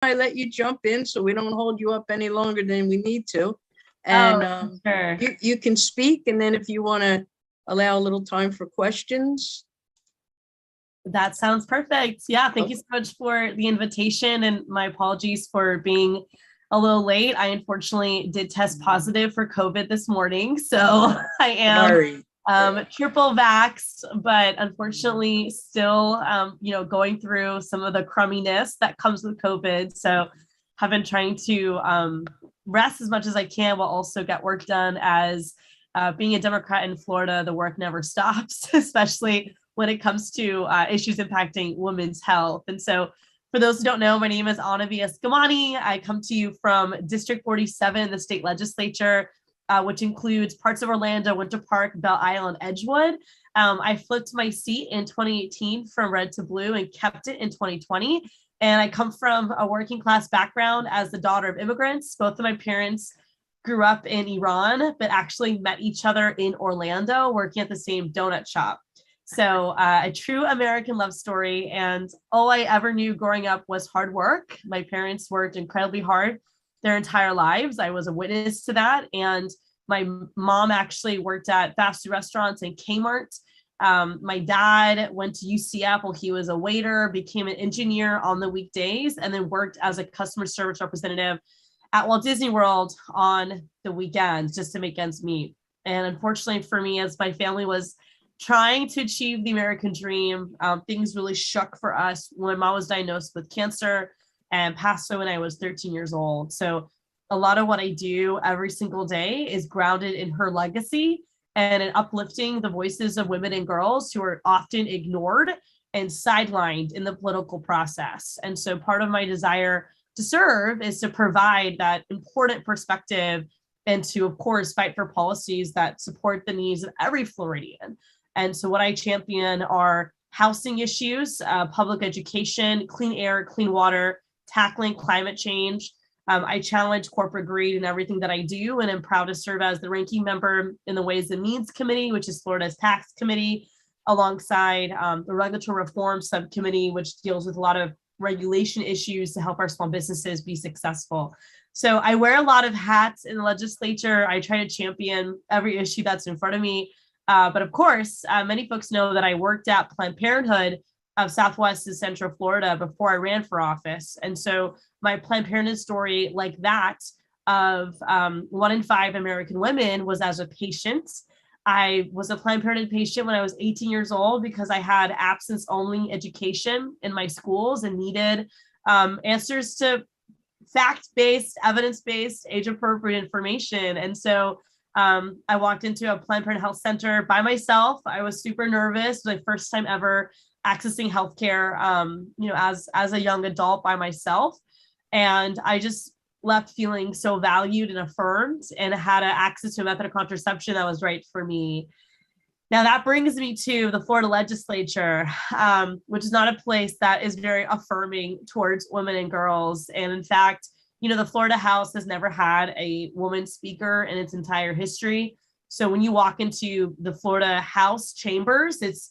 I let you jump in so we don't hold you up any longer than we need to. And sure. you can speak, and then if you want to allow a little time for questions. That sounds perfect. Yeah, thank you so much for the invitation, and my apologies for being a little late. I unfortunately did test positive for COVID this morning, so I am triple vaxxed, but unfortunately still, going through some of the crumminess that comes with COVID. So have been trying to rest as much as I can while also get work done, as being a Democrat in Florida, the work never stops, especially when it comes to issues impacting women's health. And so for those who don't know, my name is Eskamani. I come to you from District 47, the state legislature, which includes parts of Orlando, Winter Park, Belle Isle, and Edgewood. I flipped my seat in 2018 from red to blue and kept it in 2020. And I come from a working class background as the daughter of immigrants. Both of my parents grew up in Iran, but actually met each other in Orlando working at the same donut shop. So a true American love story. And all I ever knew growing up was hard work. My parents worked incredibly hard their entire lives. I was a witness to that. And my mom actually worked at fast food restaurants and Kmart. My dad went to UCF while he was a waiter, became an engineer on the weekdays, and then worked as a customer service representative at Walt Disney World on the weekends just to make ends meet. And unfortunately for me, as my family was trying to achieve the American dream, things really shook for us when my mom was diagnosed with cancer and passed away when I was 13 years old. So a lot of what I do every single day is grounded in her legacy and in uplifting the voices of women and girls who are often ignored and sidelined in the political process. And so part of my desire to serve is to provide that important perspective and to, of course, fight for policies that support the needs of every Floridian. And so what I champion are housing issues, public education, clean air, clean water, tackling climate change. I challenge corporate greed in everything that I do, and I'm proud to serve as the ranking member in the Ways and Means Committee, which is Florida's tax committee, alongside the Regulatory Reform Subcommittee, which deals with a lot of regulation issues to help our small businesses be successful. So I wear a lot of hats in the legislature. I try to champion every issue that's in front of me. But of course, many folks know that I worked at Planned Parenthood of Southwest and Central Florida before I ran for office. And so my Planned Parenthood story, like that of 1 in 5 American women, was as a patient. I was a Planned Parenthood patient when I was 18 years old because I had absence-only education in my schools and needed answers to fact-based, evidence-based, age-appropriate information. And so I walked into a Planned Parenthood Health Center by myself. I was super nervous. My first time ever accessing healthcare, as a young adult by myself. And I just left feeling so valued and affirmed, and had access to a method of contraception that was right for me. Now that brings me to the Florida legislature, which is not a place that is very affirming towards women and girls. And in fact, the Florida House has never had a woman speaker in its entire history. So when you walk into the Florida House chambers, it's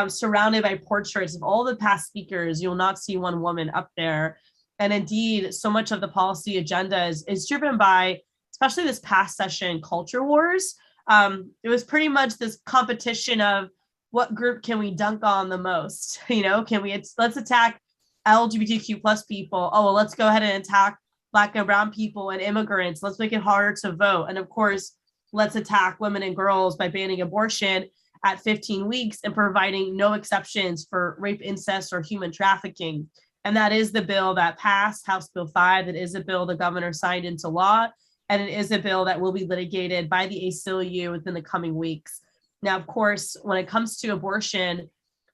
surrounded by portraits of all the past speakers. You'll not see one woman up there. And indeed, so much of the policy agenda is driven by, especially this past session, culture wars. It was pretty much this competition of what group can we dunk on the most? Let's attack LGBTQ plus people. Oh, well, let's go ahead and attack Black and brown people and immigrants. Let's make it harder to vote. And of course, let's attack women and girls by banning abortion at 15 weeks and providing no exceptions for rape, incest, or human trafficking. And that is the bill that passed, House Bill 5. It is a bill the governor signed into law, and it is a bill that will be litigated by the ACLU within the coming weeks. Now, of course, when it comes to abortion,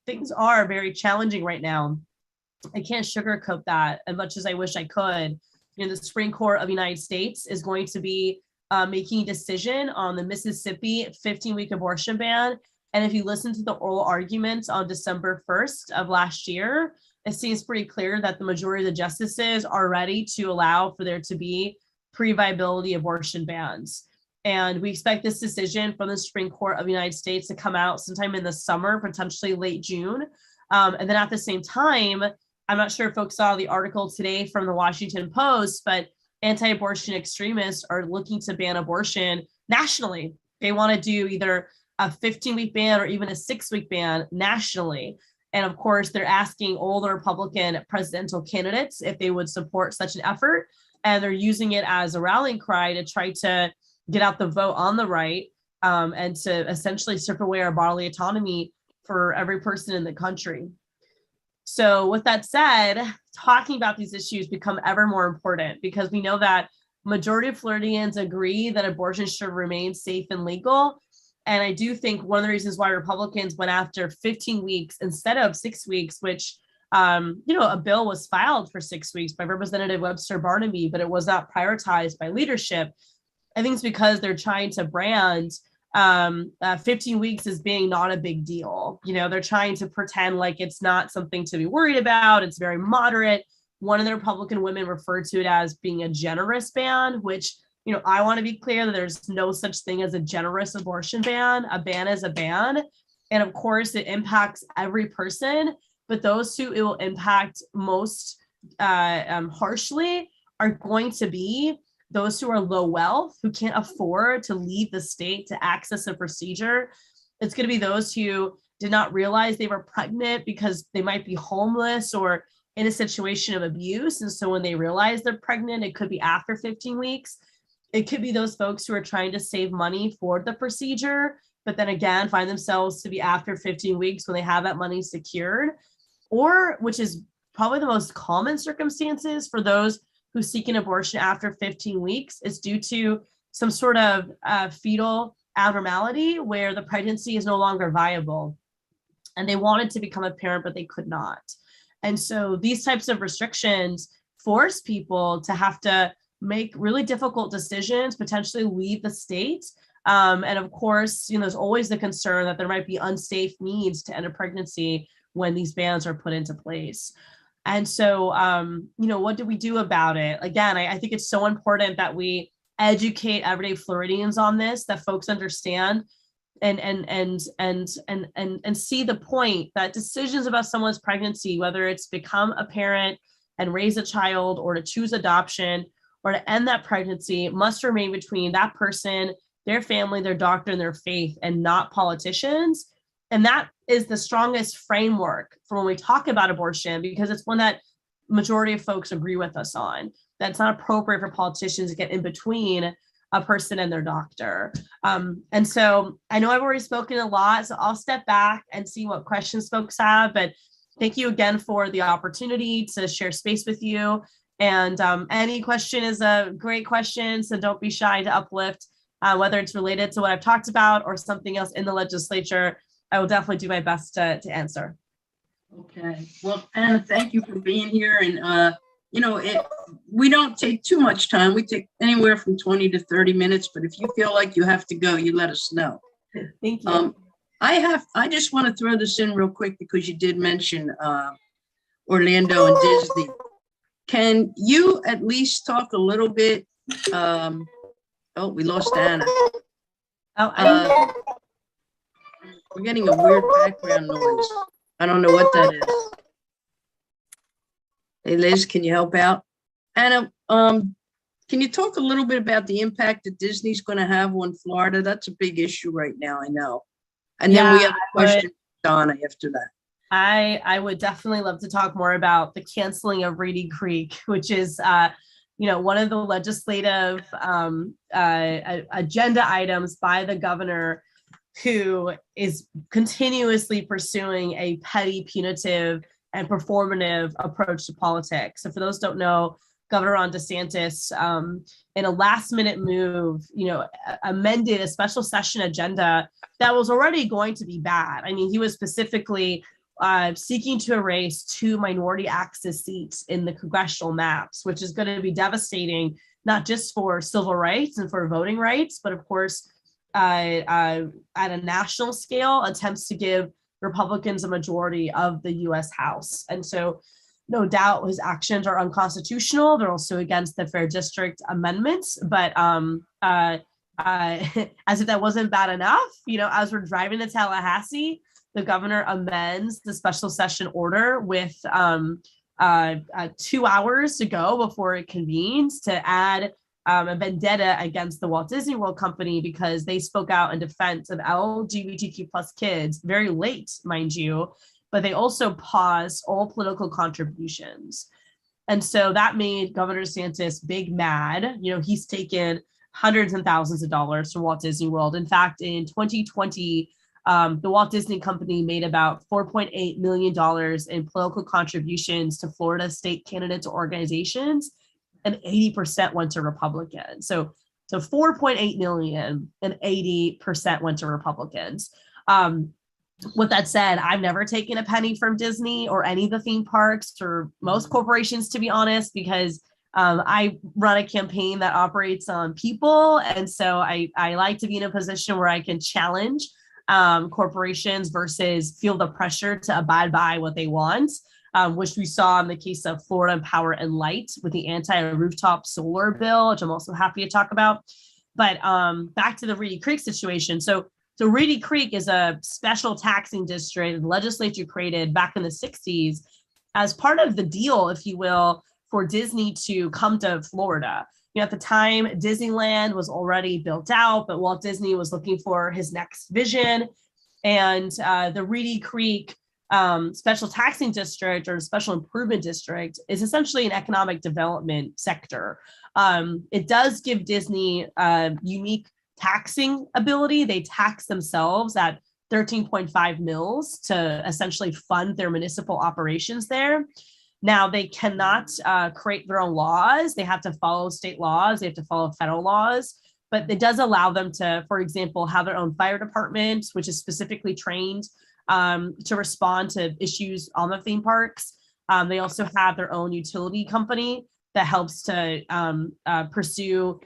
things are very challenging right now. I can't sugarcoat that as much as I wish I could. The Supreme Court of the United States is going to be making a decision on the Mississippi 15-week abortion ban. And if you listen to the oral arguments on December 1st of last year, it seems pretty clear that the majority of the justices are ready to allow for there to be pre-viability abortion bans. And we expect this decision from the Supreme Court of the United States to come out sometime in the summer, potentially late June. And then at the same time, I'm not sure if folks saw the article today from the Washington Post, but anti-abortion extremists are looking to ban abortion nationally. They want to do either a 15-week ban or even a 6-week ban nationally. And of course, they're asking all the Republican presidential candidates if they would support such an effort. And they're using it as a rallying cry to try to get out the vote on the right, and to essentially strip away our bodily autonomy for every person in the country. So with that said, talking about these issues become ever more important because we know that majority of Floridians agree that abortion should remain safe and legal. And I do think one of the reasons why Republicans went after 15 weeks instead of 6 weeks, which, a bill was filed for 6 weeks by Representative Webster Barnaby, but it was not prioritized by leadership. I think it's because they're trying to brand 15 weeks as being not a big deal. They're trying to pretend like it's not something to be worried about. It's very moderate. One of the Republican women referred to it as being a generous ban, which, I want to be clear that there's no such thing as a generous abortion ban. A ban is a ban. And of course, it impacts every person, but those who it will impact most harshly are going to be those who are low wealth, who can't afford to leave the state to access a procedure. It's going to be those who did not realize they were pregnant because they might be homeless or in a situation of abuse. And so when they realize they're pregnant, it could be after 15 weeks. It could be those folks who are trying to save money for the procedure, but then again, find themselves to be after 15 weeks when they have that money secured, or which is probably the most common circumstances for those who seek an abortion after 15 weeks is due to some sort of fetal abnormality where the pregnancy is no longer viable. And they wanted to become a parent, but they could not. And so these types of restrictions force people to have to make really difficult decisions, potentially leave the state. And of course, there's always the concern that there might be unsafe means to end a pregnancy when these bans are put into place. And so, what do we do about it? Again, I think it's so important that we educate everyday Floridians on this, that folks understand and see the point that decisions about someone's pregnancy, whether it's become a parent and raise a child or to choose adoption or to end that pregnancy, must remain between that person, their family, their doctor, and their faith, and not politicians. And that is the strongest framework for when we talk about abortion, because it's one that majority of folks agree with us on. That's not appropriate for politicians to get in between a person and their doctor. And so I know I've already spoken a lot, so I'll step back and see what questions folks have. But thank you again for the opportunity to share space with you. And any question is a great question, so don't be shy to uplift, whether it's related to what I've talked about or something else in the legislature. I will definitely do my best to answer. Okay. Well, Anna, thank you for being here. And, we don't take too much time. We take anywhere from 20 to 30 minutes. But if you feel like you have to go, you let us know. Thank you. I just want to throw this in real quick because you did mention Orlando and Disney. Can you at least talk a little bit? We lost Anna. We're getting a weird background noise. I don't know what that is. Hey, Liz, can you help out? Anna, can you talk a little bit about the impact that Disney's going to have on Florida? That's a big issue right now, I know. And then we have a question for Donna after that. I would definitely love to talk more about the canceling of Reedy Creek, which is one of the legislative agenda items by the governor, who is continuously pursuing a petty, punitive, and performative approach to politics. So for those who don't know, Governor Ron DeSantis, in a last-minute move, amended a special session agenda that was already going to be bad. I mean, he was specifically seeking to erase 2 minority access seats in the congressional maps, which is going to be devastating, not just for civil rights and for voting rights, but of course, at a national scale, attempts to give Republicans a majority of the US House. And so no doubt his actions are unconstitutional. They're also against the Fair District amendments. But as if that wasn't bad enough, as we're driving to Tallahassee, the governor amends the special session order with 2 hours to go before it convenes to add a vendetta against the Walt Disney World Company because they spoke out in defense of LGBTQ plus kids very late, mind you, but they also paused all political contributions. And so that made Governor DeSantis big mad. He's taken hundreds and thousands of dollars from Walt Disney World. In fact, in 2020, the Walt Disney Company made about $4.8 million in political contributions to Florida state candidates or organizations, and 80% went to Republicans. So 4.8 million and 80% went to Republicans. With that said, I've never taken a penny from Disney or any of the theme parks or most corporations, to be honest, because I run a campaign that operates on people. And so I like to be in a position where I can challenge corporations versus feel the pressure to abide by what they want, which we saw in the case of Florida Power and Light with the anti-rooftop solar bill, which I'm also happy to talk about. But back to the Reedy Creek situation. So Reedy Creek is a special taxing district the legislature created back in the 60s as part of the deal, if you will, for Disney to come to Florida. At the time, Disneyland was already built out, but Walt Disney was looking for his next vision. And the Reedy Creek special taxing district or special improvement district is essentially an economic development sector. It does give Disney unique taxing ability. They tax themselves at 13.5 mils to essentially fund their municipal operations there. Now, they cannot create their own laws. They have to follow state laws. They have to follow federal laws. But it does allow them to, for example, have their own fire department, which is specifically trained to respond to issues on the theme parks. They also have their own utility company that helps to pursue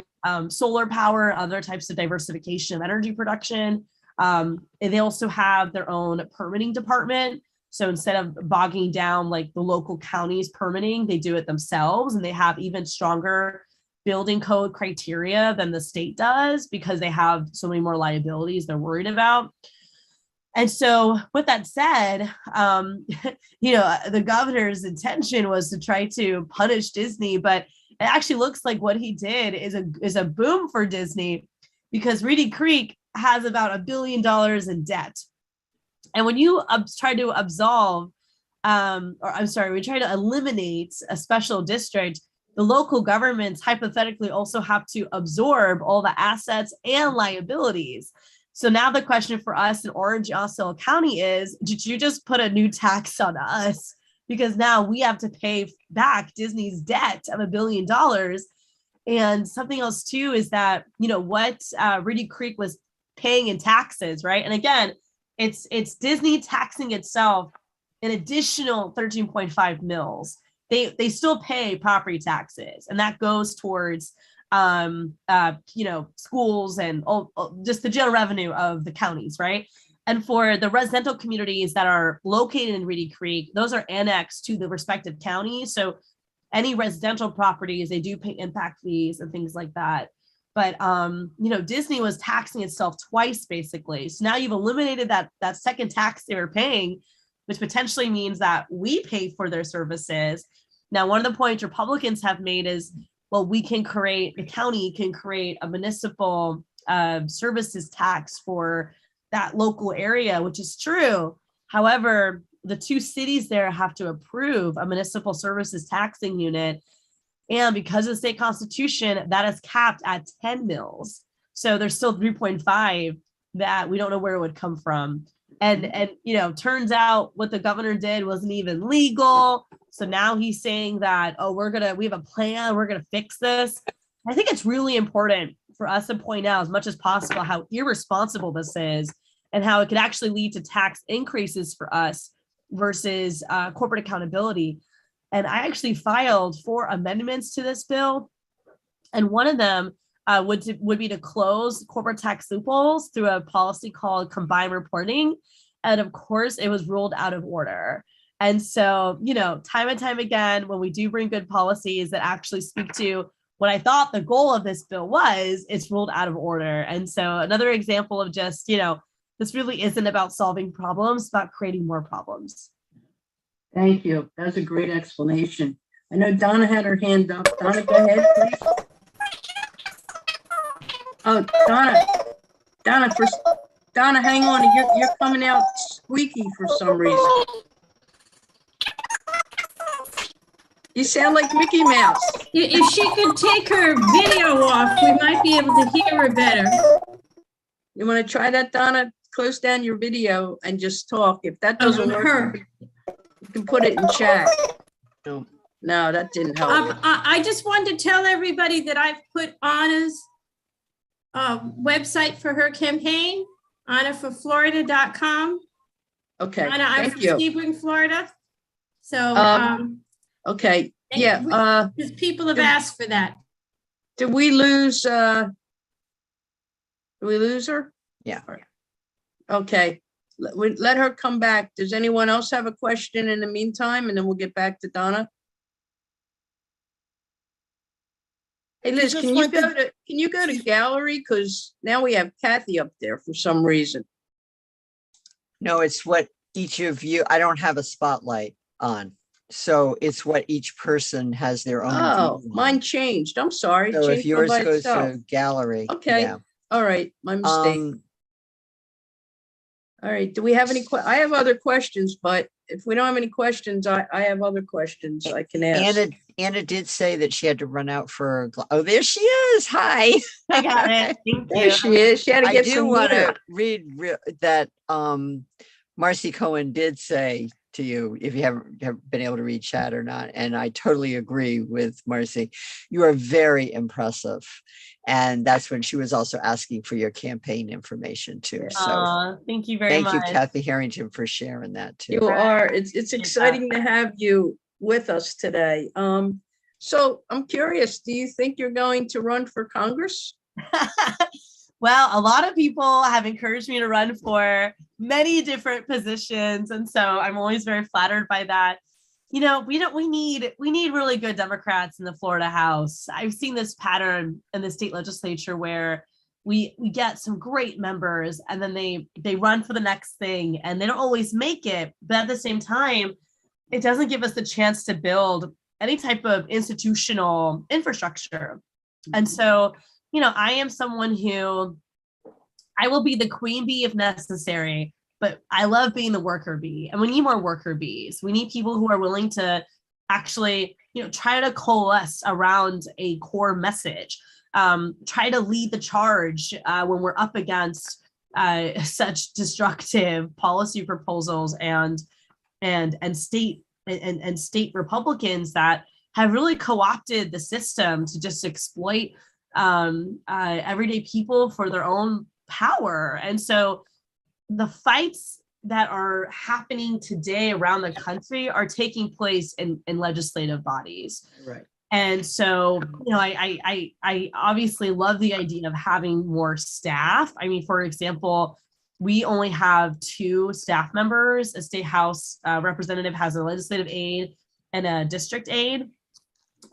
solar power, other types of diversification of energy production. And they also have their own permitting department. So instead of bogging down like the local counties permitting, they do it themselves, and they have even stronger building code criteria than the state does because they have so many more liabilities they're worried about. And so with that said, the governor's intention was to try to punish Disney, but it actually looks like what he did is a boom for Disney because Reedy Creek has about $1 billion in debt. And when you try to we try to eliminate a special district, the local governments hypothetically also have to absorb all the assets and liabilities. So now the question for us in Orange and Osceola County is, did you just put a new tax on us? Because now we have to pay back Disney's debt of $1 billion. And something else too is that, what Reedy Creek was paying in taxes, right? And again, it's Disney taxing itself an additional 13.5 mils. They still pay property taxes, and that goes towards schools and just the general revenue of the counties, right? And for the residential communities that are located in Reedy Creek, those are annexed to the respective counties. So any residential properties, they do pay impact fees and things like that. But Disney was taxing itself twice, basically. So now you've eliminated that second tax they were paying, which potentially means that we pay for their services. Now, one of the points Republicans have made is, well, the county can create a municipal services tax for that local area, which is true. However, the two cities there have to approve a municipal services taxing unit. And because of the state constitution, that is capped at 10 mils. So there's still 3.5 that we don't know where it would come from. And turns out what the governor did wasn't even legal. So now he's saying that, we have a plan, we're gonna fix this. I think it's really important for us to point out as much as possible how irresponsible this is and how it could actually lead to tax increases for us versus corporate accountability. And I actually filed 4 amendments to this bill. And one of them would be to close corporate tax loopholes through a policy called combined reporting. And of course, it was ruled out of order. And so, time and time again, when we do bring good policies that actually speak to what I thought the goal of this bill was, it's ruled out of order. And so another example of just, this really isn't about solving problems, it's about creating more problems. Thank you. That's a great explanation. I know Donna had her hand up. Donna, go ahead, please. Oh, Donna, hang on. You're coming out squeaky for some reason. You sound like Mickey Mouse. If she could take her video off, we might be able to hear her better. You want to try that, Donna? Close down your video and just talk. If that doesn't work, Her. you can put it in chat. No, that didn't help. I just wanted to tell everybody that I've put Anna's website for her campaign, AnnaForFlorida.com. Okay, Anna, I'm from thank you. Sebring, Florida. So, Okay, yeah. because people have asked for that. Did we lose her? Yeah. Okay, let her come back. Does anyone else have a question in the meantime? And then we'll get back to Donna. Hey Liz, can you go to gallery? Because now we have Kathy up there for some reason. No, it's what each of you, I don't have a spotlight on. So it's what each person has their own. Oh, view on. mine changed. I'm sorry. So if Changed yours by goes itself. to gallery. Okay. Yeah. All right, my mistake. All right, do we have any, I have other questions, but if we don't have any questions, I have other questions I can ask. Anna did say that she had to run out for, oh, there she is. Hi. I got it. Thank There you. she is. She had to I get do some want water. to read that Marcy Cohen did say to you, if you haven't been able to read chat or not, and I totally agree with Marcy. You are very impressive. And that's when she was also asking for your campaign information too. So Thank you very much. thank you, Kathy Harrington, for sharing that too. You are, it's exciting to have you with us today. So I'm curious, do you think you're going to run for Congress? Well, a lot of people have encouraged me to run for many different positions. And so I'm always very flattered by that. You know, we need really good Democrats in the Florida House. I've seen this pattern in the state legislature where we get some great members and then they run for the next thing and they don't always make it. But at the same time, it doesn't give us the chance to build any type of institutional infrastructure. And so, you know, I am someone who I will be the queen bee if necessary, but I love being the worker bee. And we need more worker bees. We need people who are willing to actually, you know, try to coalesce around a core message, try to lead the charge when we're up against such destructive policy proposals and state Republicans that have really co-opted the system to just exploit everyday people for their own power. And so the fights that are happening today around the country are taking place in legislative bodies. Right. And so, you know, I obviously love the idea of having more staff. I mean, for example, we only have 2 staff members. A state house representative has a legislative aide and a district aide.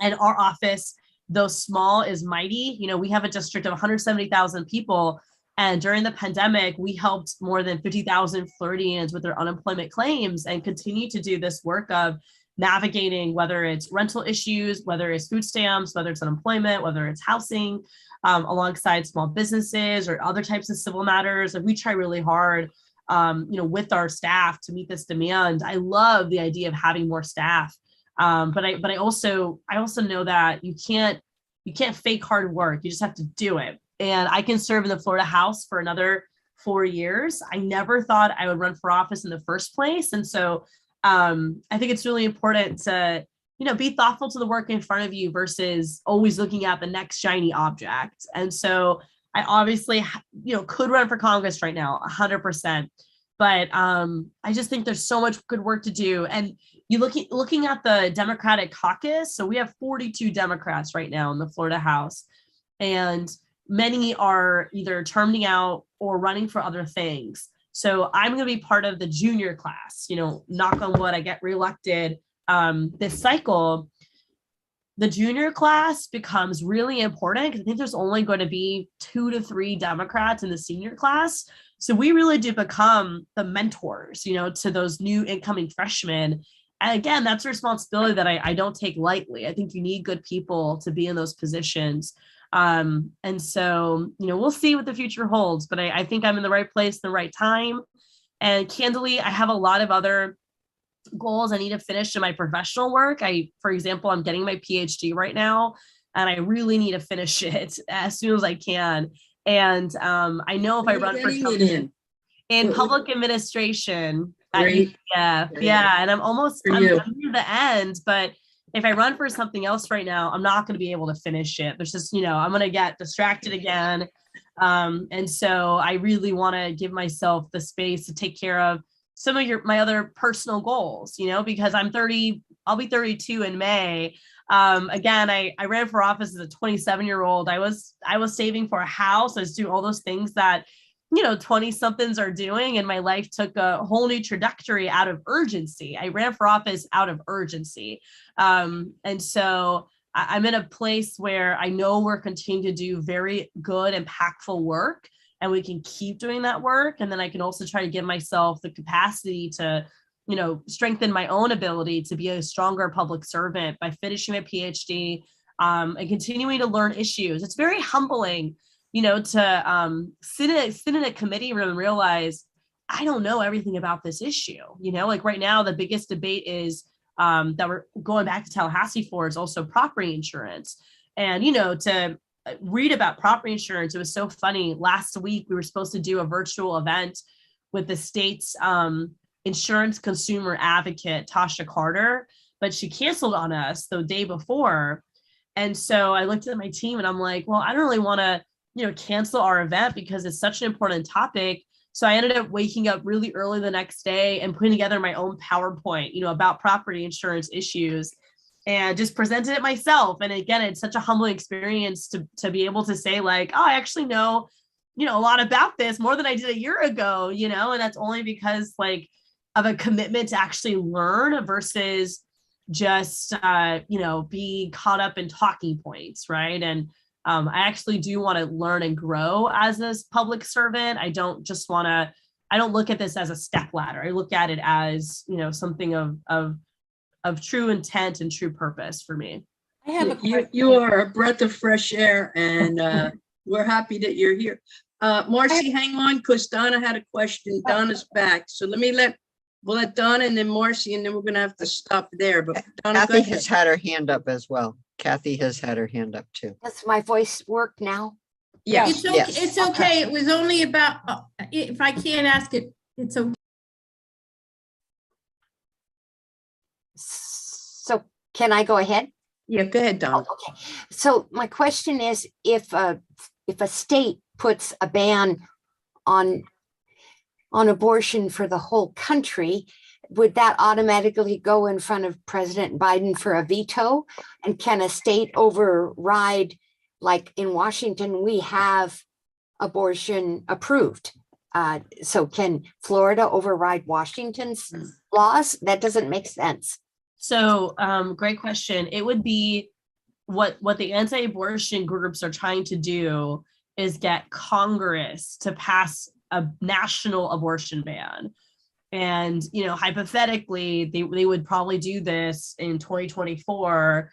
And our office, though small, is mighty. You know, we have a district of 170,000 people. And during the pandemic, we helped more than 50,000 Floridians with their unemployment claims and continue to do this work of navigating, whether it's rental issues, whether it's food stamps, whether it's unemployment, whether it's housing, alongside small businesses or other types of civil matters. And we try really hard, you know, with our staff to meet this demand. I love the idea of having more staff. But I also know that you can't fake hard work. You just have to do it. And I can serve in the Florida House for another 4 years. I never thought I would run for office in the first place. And so I think it's really important to, you know, be thoughtful to the work in front of you versus always looking at the next shiny object. And so I obviously, you know, could run for Congress right now, 100%. But I just think there's so much good work to do. And you looking at the Democratic caucus, so we have 42 Democrats right now in the Florida House. And many are either terming out or running for other things. So I'm going to be part of the junior class, you know, knock on wood, I get reelected this cycle. The junior class becomes really important because I think there's only going to be 2 to 3 Democrats in the senior class. So we really do become the mentors, you know, to those new incoming freshmen. again, that's a responsibility that I don't take lightly. I think you need good people to be in those positions. And so, we'll see what the future holds, but I think I'm in the right place, the right time. And candidly, I have a lot of other goals I need to finish in my professional work. For example, I'm getting my PhD right now, and I really need to finish it as soon as I can. And I know if I run for something in public administration at UDW, yeah, and I'm near the end, but if I run for something else right now, I'm not going to be able to finish it. There's just, I'm going to get distracted again. And so I really want to give myself the space to take care of some of my other personal goals, because I'll be 32 in May. Again, I ran for office as a 27-year-old. I was saving for a house. I was doing all those things that 20 somethings are doing, and my life took a whole new trajectory out of urgency. I ran for office out of urgency. And so I'm in a place where I know we're continuing to do very good, impactful work, and we can keep doing that work. And then I can also try to give myself the capacity to, strengthen my own ability to be a stronger public servant by finishing my PhD, and continuing to learn issues. It's very humbling, to sit in a committee room and realize I don't know everything about this issue. Like right now, the biggest debate is that we're going back to Tallahassee for is also property insurance. And, to read about property insurance, it was so funny. Last week, we were supposed to do a virtual event with the state's insurance consumer advocate, Tasha Carter, but she canceled on us the day before. And so I looked at my team and I'm like, well, I don't really want to, cancel our event because it's such an important topic. So I ended up waking up really early the next day and putting together my own PowerPoint, about property insurance issues, and just presented it myself. And again, it's such a humbling experience to be able to say like, oh, I actually know, a lot about this, more than I did a year ago, and that's only because like of a commitment to actually learn versus just, be caught up in talking points, right? And I actually do want to learn and grow as a public servant. I don't look at this as a step ladder. I look at it as, something of true intent and true purpose for me. I have a question. You are a breath of fresh air, and we're happy that you're here. Marcy, hang on, because Donna had a question. Donna's back. So we'll let Donna and then Marcy, and then we're going to have to stop there. But Donna, Kathy has had her hand up as well. Kathy has had her hand up too. Does my voice work now? yes. It's okay. Yes. It's okay. It was only about, if I can't ask it, it's okay. So can I go ahead? Yeah, go ahead, Donna. Oh, okay. So my question is, if a state puts a ban on abortion for the whole country, would that automatically go in front of President Biden for a veto? And can a state override, like in Washington, we have abortion approved. So can Florida override Washington's laws? That doesn't make sense. So great question. It would be what the anti-abortion groups are trying to do is get Congress to pass a national abortion ban. And, hypothetically, they would probably do this in 2024,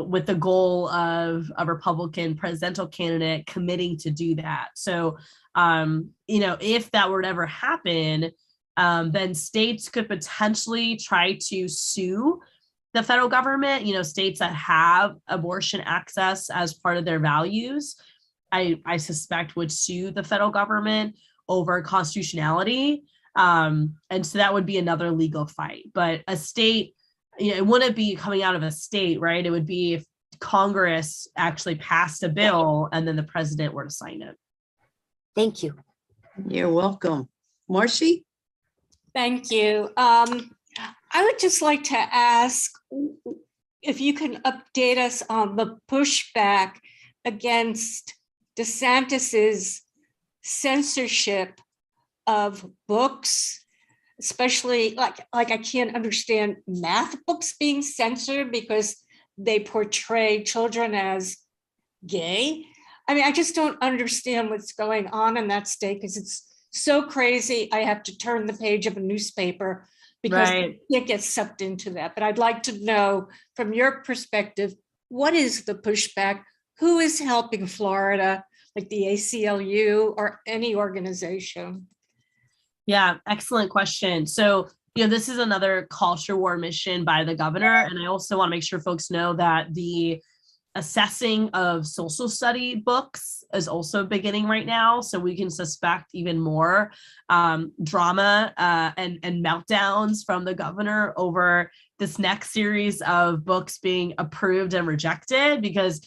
with the goal of a Republican presidential candidate committing to do that. So, if that were to ever happen, then states could potentially try to sue the federal government, states that have abortion access as part of their values, I suspect would sue the federal government over constitutionality. And so that would be another legal fight. But a state, it wouldn't be coming out of a state, right? It would be if Congress actually passed a bill and then the president were to sign it. Thank you. You're welcome. Marcy? Thank you. I would just like to ask if you can update us on the pushback against DeSantis's censorship of books, especially like I can't understand math books being censored because they portray children as gay. I mean, I just don't understand what's going on in that state because it's so crazy. I have to turn the page of a newspaper because Right. it gets sucked into that. But I'd like to know from your perspective, what is the pushback? Who is helping Florida, like the ACLU or any organization? Yeah, excellent question. So, this is another culture war mission by the governor. And I also want to make sure folks know that the assessing of social study books is also beginning right now. So we can suspect even more drama and meltdowns from the governor over this next series of books being approved and rejected, because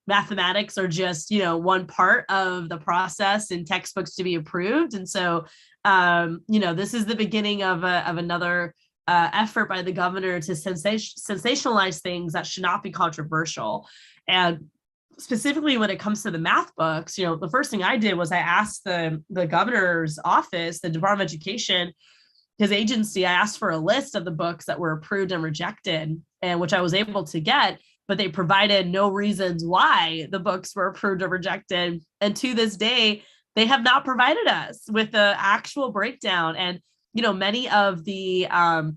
mathematics are just, one part of the process in textbooks to be approved. And so, this is the beginning of another effort by the governor to sensationalize things that should not be controversial. And specifically when it comes to the math books, the first thing I did was I asked the governor's office, the Department of Education, his agency, I asked for a list of the books that were approved and rejected, and which I was able to get, but they provided no reasons why the books were approved or rejected. And to this day, they have not provided us with the actual breakdown. And many of the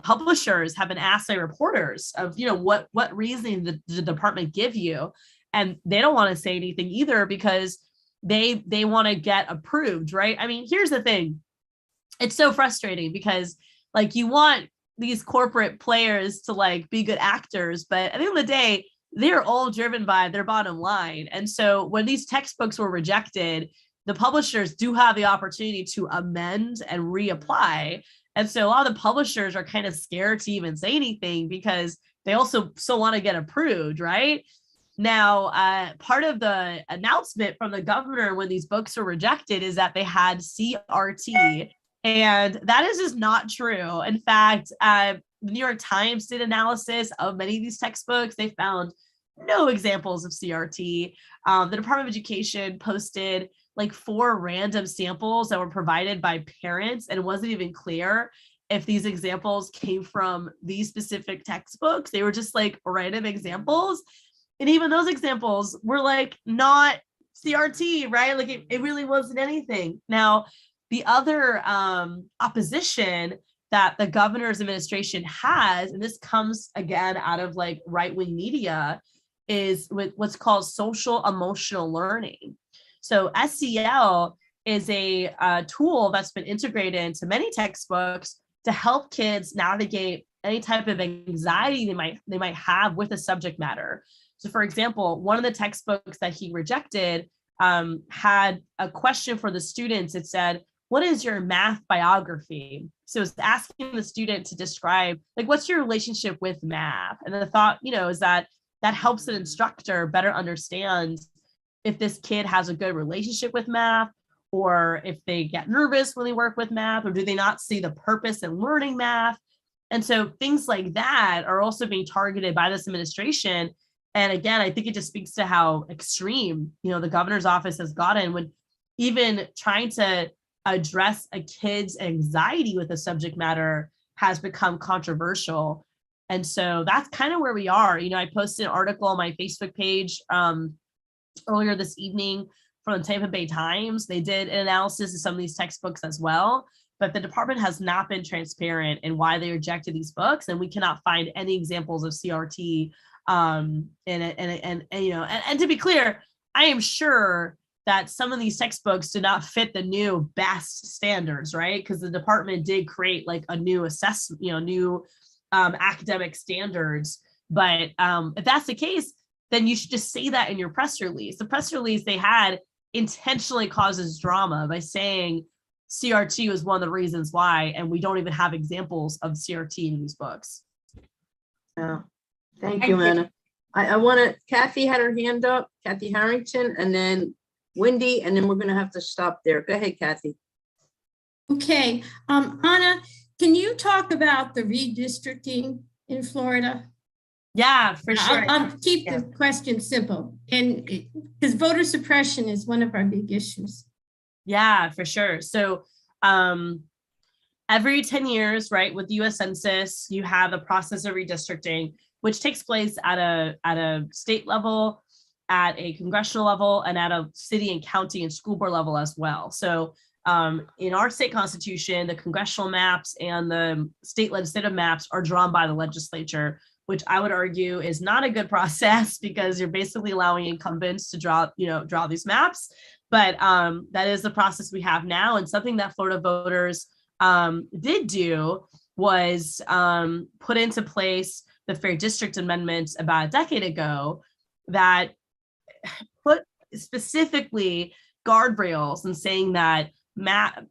publishers have been asked by reporters of, what reasoning did the department give you? And they don't want to say anything either, because they want to get approved, right? I mean, here's the thing. It's so frustrating because you want these corporate players to be good actors, but at the end of the day, they're all driven by their bottom line. And so when these textbooks were rejected, the publishers do have the opportunity to amend and reapply. And so a lot of the publishers are kind of scared to even say anything because they also still want to get approved, right? Now, part of the announcement from the governor when these books were rejected is that they had CRT, and that is just not true. In fact, the New York Times did analysis of many of these textbooks. They found no examples of CRT. The Department of Education posted 4 random samples that were provided by parents, and it wasn't even clear if these examples came from these specific textbooks. They were just random examples. And even those examples were not CRT, right? It really wasn't anything. Now, the other opposition that the governor's administration has, and this comes again out of right-wing media, is with what's called social emotional learning. So SEL is a tool that's been integrated into many textbooks to help kids navigate any type of anxiety they might have with a subject matter. So for example, one of the textbooks that he rejected had a question for the students. It said, what is your math biography? So it's asking the student to describe what's your relationship with math? And the thought, is that helps an instructor better understand if this kid has a good relationship with math, or if they get nervous when they work with math, or do they not see the purpose in learning math? And so things like that are also being targeted by this administration. And again, I think it just speaks to how extreme, the governor's office has gotten when even trying to address a kid's anxiety with a subject matter has become controversial. And so that's kind of where we are. I posted an article on my Facebook page earlier this evening from the Tampa Bay Times. They did an analysis of some of these textbooks as well, but the department has not been transparent in why they rejected these books, and we cannot find any examples of CRT. And to be clear, I am sure that some of these textbooks do not fit the new BEST standards, right? Because the department did create a new assessment, new academic standards. But if that's the case, then you should just say that in your press release. The press release they had intentionally causes drama by saying CRT was one of the reasons why, and we don't even have examples of CRT in these books. Yeah. Thank you, Anna. I want to, Kathy had her hand up, Kathy Harrington, and then Wendy, and then we're going to have to stop there. Go ahead, Kathy. Okay, Anna, can you talk about the redistricting in Florida? Yeah, for sure. I'll keep the question simple, and because voter suppression is one of our big issues. Yeah, for sure. So every 10 years, right, with the US Census, you have the process of redistricting, which takes place at a state level, at a congressional level, and at a city and county and school board level as well. So In our state constitution, the congressional maps and the state legislative maps are drawn by the legislature, which I would argue is not a good process because you're basically allowing incumbents to draw these maps. But that is the process we have now. And something that Florida voters did do was put into place the Fair District Amendment about a decade ago that put specifically guardrails and saying that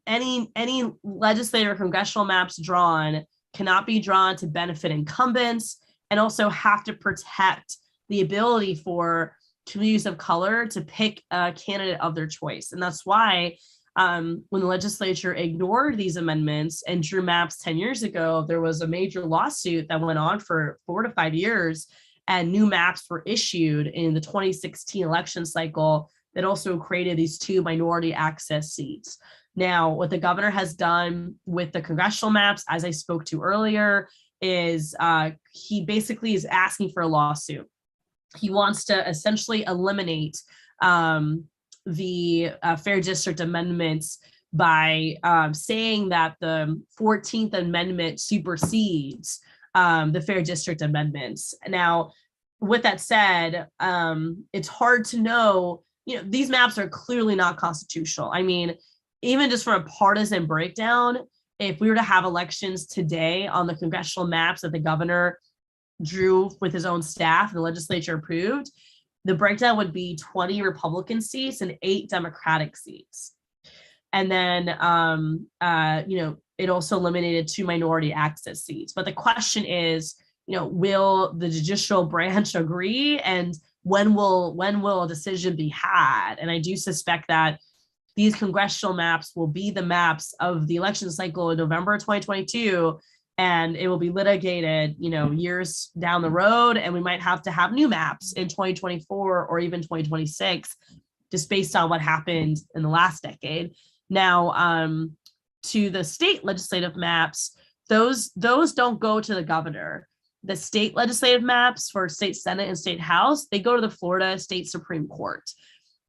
any legislative or congressional maps drawn cannot be drawn to benefit incumbents, and also have to protect the ability for communities of color to pick a candidate of their choice. And that's why when the legislature ignored these amendments and drew maps 10 years ago, there was a major lawsuit that went on for 4 to 5 years, and new maps were issued in the 2016 election cycle that also created these 2 minority access seats. Now, what the governor has done with the congressional maps, as I spoke to earlier, is he basically is asking for a lawsuit. He wants to essentially eliminate the Fair District Amendments by saying that the 14th Amendment supersedes the Fair District Amendments. Now, with that said, it's hard to know, these maps are clearly not constitutional. I mean, even just from a partisan breakdown, if we were to have elections today on the congressional maps that the governor drew with his own staff and the legislature approved, the breakdown would be 20 Republican seats and 8 Democratic seats. And then, it also eliminated 2 minority access seats. But the question is, will the judicial branch agree? And when will a decision be had? And I do suspect that these congressional maps will be the maps of the election cycle in November 2022, and it will be litigated, years down the road, and we might have to have new maps in 2024 or even 2026, just based on what happened in the last decade. Now, to the state legislative maps, those don't go to the governor. The state legislative maps for state Senate and state House, they go to the Florida State Supreme Court.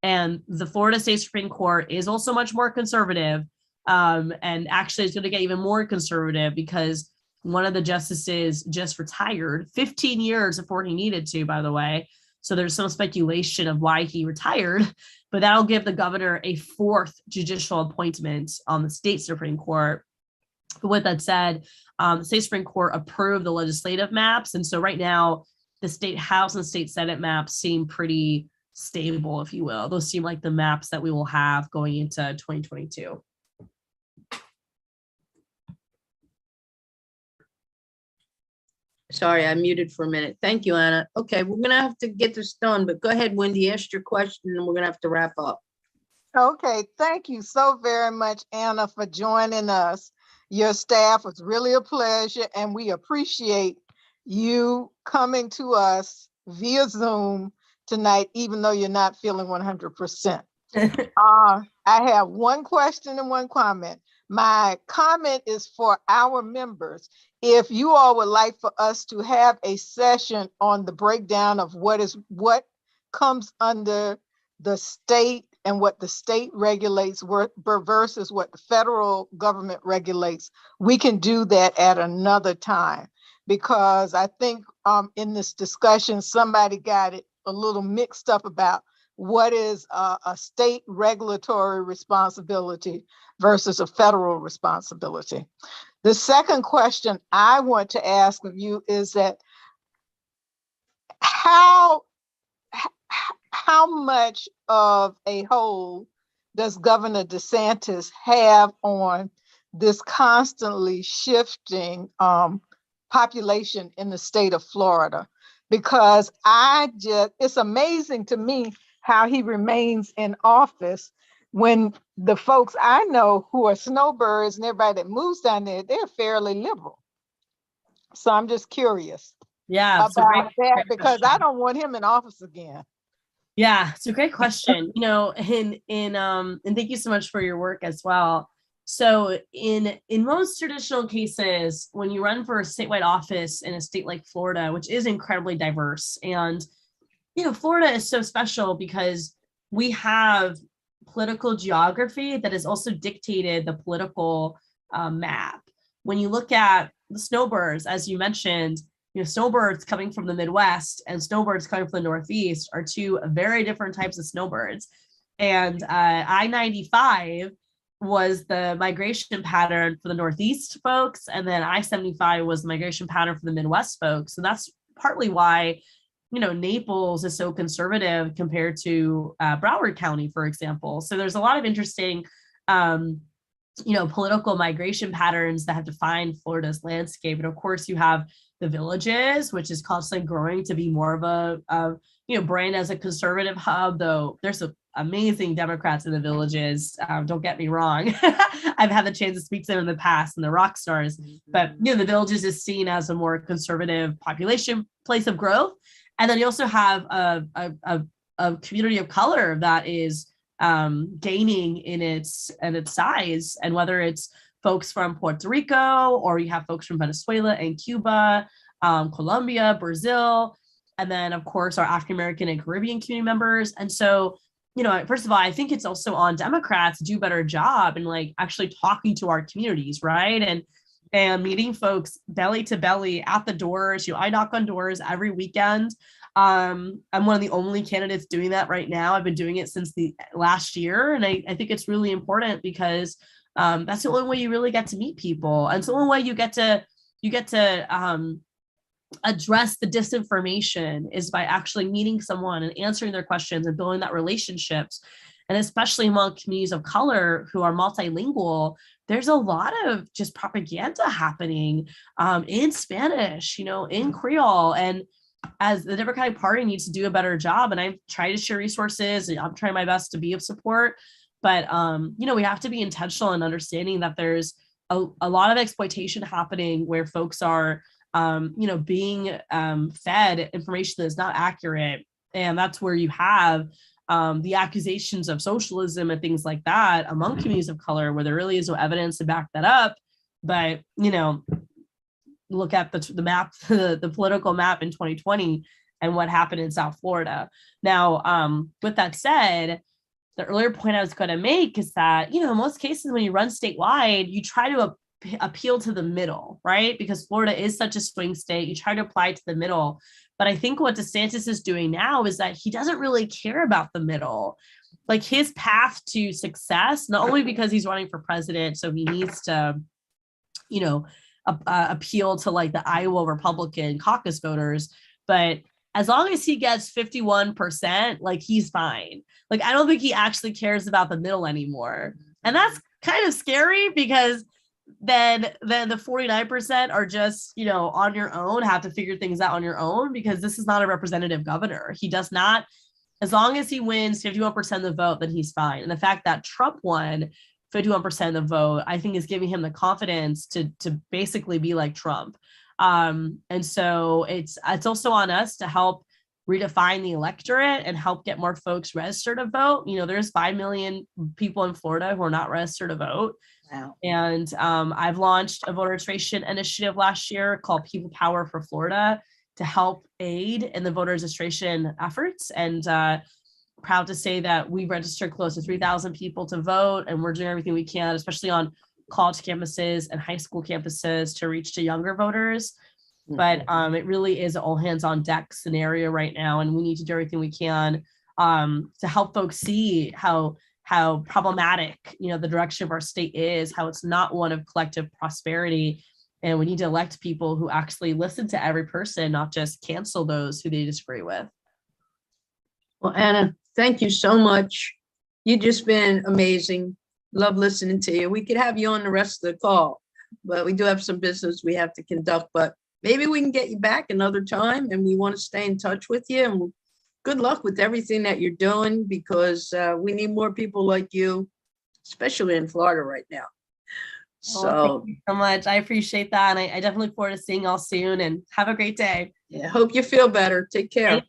And the Florida State Supreme Court is also much more conservative, and actually it's going to get even more conservative because one of the justices just retired 15 years before he needed to, by the way. So there's some speculation of why he retired, but that'll give the governor a 4th judicial appointment on the state Supreme Court. But with that said, the state Supreme Court approved the legislative maps. And so right now, the state House and state Senate maps seem pretty stable, if you will. Those seem like the maps that we will have going into 2022. Sorry, I muted for a minute. Thank you, Anna. Okay, we're gonna have to get this done, but go ahead, Wendy, ask your question and we're gonna have to wrap up. Okay, thank you so very much, Anna, for joining us. Your staff was really a pleasure, and we appreciate you coming to us via Zoom tonight, even though you're not feeling 100%. I have one question and one comment. My comment is for our members. If you all would like for us to have a session on the breakdown of what comes under the state and what the state regulates versus what the federal government regulates, we can do that at another time. Because I think in this discussion, somebody got it a little mixed up about what is a state regulatory responsibility versus a federal responsibility. The second question I want to ask of you is that how much of a hold does Governor DeSantis have on this constantly shifting population in the state of Florida? Because it's amazing to me how he remains in office when the folks I know who are snowbirds and everybody that moves down there, they're fairly liberal. So I'm just curious about that, because I don't want him in office again. Yeah, it's a great question. And thank you so much for your work as well. So in most traditional cases, when you run for a statewide office in a state like Florida, which is incredibly diverse, and Florida is so special because we have political geography that has also dictated the political map. When you look at the snowbirds, as you mentioned, snowbirds coming from the Midwest and snowbirds coming from the Northeast are two very different types of snowbirds. And I-95 was the migration pattern for the Northeast folks, and then I-75 was the migration pattern for the Midwest folks. And that's partly why, Naples is so conservative compared to Broward County, for example. So there's a lot of interesting, political migration patterns that have defined Florida's landscape. And of course, you have the villages, which is constantly growing to be more of a brand as a conservative hub, though there's some amazing Democrats in the villages. Don't get me wrong. I've had the chance to speak to them in the past and the rock stars, but the villages is seen as a more conservative population place of growth. And then you also have a community of color that is gaining in its size, and whether it's folks from Puerto Rico, or you have folks from Venezuela and Cuba, Colombia, Brazil, and then of course our African American and Caribbean community members. And so, first of all, I think it's also on Democrats to do a better job and actually talking to our communities, right? And meeting folks belly to belly at the doors. I knock on doors every weekend. I'm one of the only candidates doing that right now. I've been doing it since the last year. And I think it's really important because that's the only way you really get to meet people. And it's the only way you get to address the disinformation is by actually meeting someone and answering their questions and building that relationships. And especially among communities of color who are multilingual, there's a lot of just propaganda happening in Spanish, in Creole. And as the Democratic Party needs to do a better job, and I've tried to share resources, and I'm trying my best to be of support, but we have to be intentional in understanding that there's a lot of exploitation happening where folks are being fed information that is not accurate. And that's where you have the accusations of socialism and things like that among communities of color, where there really is no evidence to back that up. But, look at the map, the political map in 2020 and what happened in South Florida. Now, with that said, the earlier point I was going to make is that, in most cases, when you run statewide, you try to appeal to the middle, right? Because Florida is such a swing state. You try to apply to the middle. But I think what DeSantis is doing now is that he doesn't really care about the middle. His path to success, not only because he's running for president, so he needs to, appeal to the Iowa Republican caucus voters, but as long as he gets 51%, he's fine. I don't think he actually cares about the middle anymore. And that's kind of scary, because then the 49% are just, on your own, have to figure things out on your own, because this is not a representative governor. He does not, as long as he wins 51% of the vote, then he's fine. And the fact that Trump won 51% of the vote, I think, is giving him the confidence to basically be like Trump. And so it's also on us to help redefine the electorate and help get more folks registered to vote. There's 5 million people in Florida who are not registered to vote. Wow. And I've launched a voter registration initiative last year called People Power for Florida to help aid in the voter registration efforts. And proud to say that we registered close to 3,000 people to vote, and we're doing everything we can, especially on college campuses and high school campuses, to reach to younger voters. But it really is an all hands on deck scenario right now, and we need to do everything we can to help folks see how problematic the direction of our state is, how it's not one of collective prosperity, and we need to elect people who actually listen to every person, not just cancel those who they disagree with. Well, Anna, thank you so much. You've just been amazing. Love listening to you. We could have you on the rest of the call, but we do have some business we have to conduct. But maybe we can get you back another time, and we want to stay in touch with you. And good luck with everything that you're doing, because we need more people like you, especially in Florida right now. So thank you so much. I appreciate that. And I definitely look forward to seeing y'all soon, and have a great day. yeah, hope you feel better. Take care.